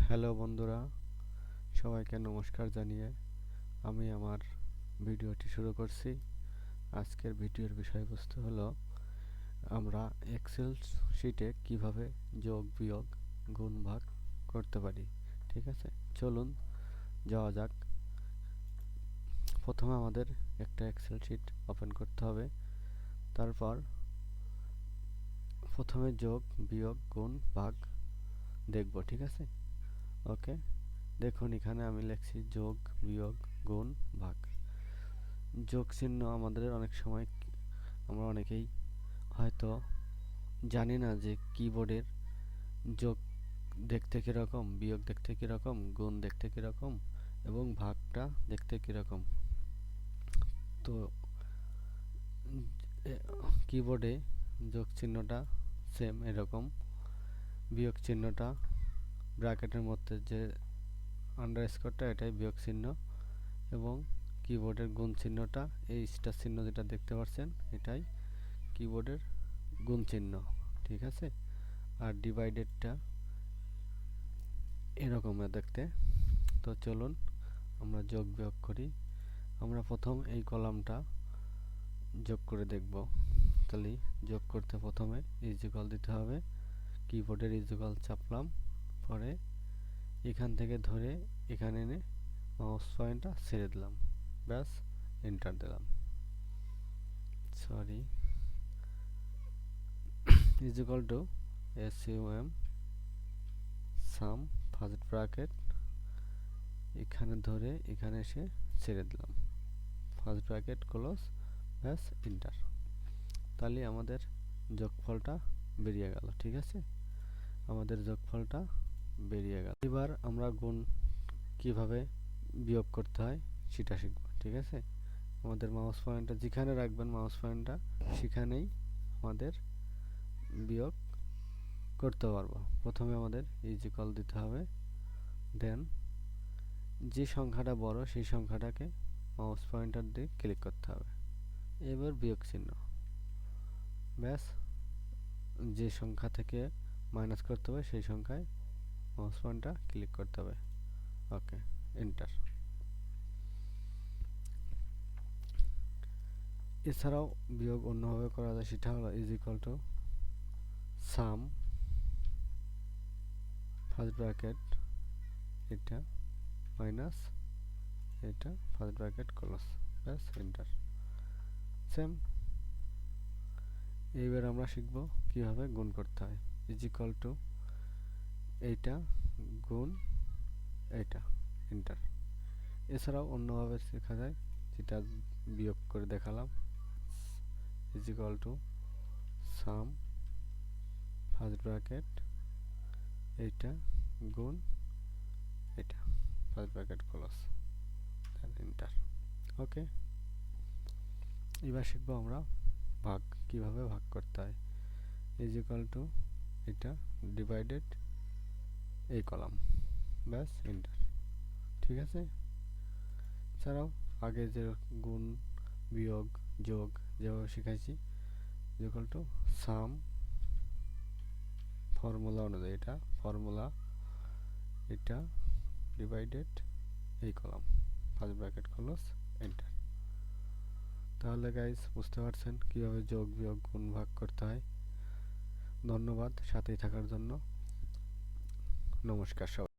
Hello বন্ধুরা, সবাইকে নমস্কার জানিয়ে আমি আমার ভিডিওটি শুরু করছি। আজকের ভিডিওর বিষয়বস্তু হলো আমরা এক্সেল শিটে কিভাবে যোগ বিয়োগ গুণ ভাগ করতে পারি। ঠিক আছে, চলুন যাওয়া যাক। প্রথমে আমাদের একটা এক্সেল শিট ওপেন করতে হবে। তারপর প্রথমে যোগ বিয়োগ গুণ ভাগ দেখব। ঠিক আছে, ওকে। দেখুন এখানে আমি লিখছি যোগ বিয়োগ গুণ ভাগ। যোগ চিহ্ন আমাদের অনেক সময় আমরা অনেকেই হয়তো জানি না যে কিবোর্ডের যোগ দেখতে কীরকম, বিয়োগ দেখতে কীরকম, গুণ দেখতে কীরকম এবং ভাগটা দেখতে কীরকম। তো কিবোর্ডে যোগ চিহ্নটা সেম এরকম, বিয়োগ চিহ্নটা ব্র্যাকেটের মধ্যে যে আন্ডারস্কোরটা এটাই বিয়োগ চিহ্ন এবং কিবোর্ডের গুণ চিহ্নটা এই স্টার চিহ্ন যেটা দেখতে পাচ্ছেন এটাই কিবোর্ডের গুণ চিহ্ন। ঠিক আছে, আর ডিভাইডেডটা এরকম দেখতে। তো চলুন আমরা যোগ বিয়োগ করি। আমরা প্রথম এই কলামটা যোগ করে দেখব। তাহলে যোগ করতে প্রথমে ইজিকল দিতে হবে, কিবোর্ডের ইজিকল চাপলাম, পরে এখান থেকে ধরে এখানে এনে মাউস পয়েন্টটা ছেড়ে দিলাম, ব্যাস এন্টার দিলাম। Sorry, equal to SUM sum first bracket, এখানে ধরে এখানে এসে ছেড়ে দিলাম, ফার্স্ট ব্র্যাকেট ক্লোজ, ব্যাস এন্টার। তাহলে আমাদের যোগফলটা বেরিয়ে গেল। ঠিক আছে, আমাদের যোগফলটা বেরিয়ে গেল। এবার আমরা গুণ কিভাবে বিয়োগ করতে হয় সেটা শিখব। ঠিক আছে, আমাদের মাউস পয়েন্টটা যেখানে রাখবেন মাউস পয়েন্টটা সেখানেই আমাদের বিয়োগ করতে পারবো। প্রথমে আমাদের ইজিকল দিতে হবে, দেন যে সংখ্যাটা বড় সেই সংখ্যাটাকে মাউস পয়েন্টার দিয়ে ক্লিক করতে হবে, এবার বিয়োগ চিহ্ন, ব্যাস যে সংখ্যা থেকে মাইনাস করতে হবে সেই সংখ্যায় মাউস পয়েন্টটা ক্লিক করতে হবে, ওকে এন্টার। এছাড়াও বিয়োগ অন্যভাবে করা যায়, সেটা হলো ইজিকল টু সাম ফার্স্ট ব্র্যাকেট এটা মাইনাস এটা ফার্স্ট ব্র্যাকেট ক্লোজ, ব্যাস এন্টার। সেম এইবার আমরা শিখব কিভাবে গুণ করতে হয়। ইজিকল টু এইটা গুণ এইটা, এন্টার। এছাড়াও অন্যভাবে শেখা যায়, যেটা বিয়োগ করে দেখালাম। Equal to sum first bracket এইটা গুণ এটা first bracket close, then enter. Okay, এবার শিখবো আমরা ভাগ কিভাবে ভাগ করতে হয়। ইজিকল টু এটা ডিভাইডেড এই কলাম, ব্যাস এন্টার। ঠিক আছে, এছাড়াও আগে যে গুণ বিয়োগ যোগ যেভাবে শিখাইছি, ইকুয়াল টু সাম ফর্মুলা অনুযায়ী এটা ফর্মুলা, এটা ডিভাইডেড এই column, first bracket close, enter. তাহলে গাইস বুঝতে পারছেন কিভাবে যোগ বিয়োগ গুণ ভাগ করতে হয়। ধন্যবাদ সাথেই থাকার জন্য। নমস্কার সবাই।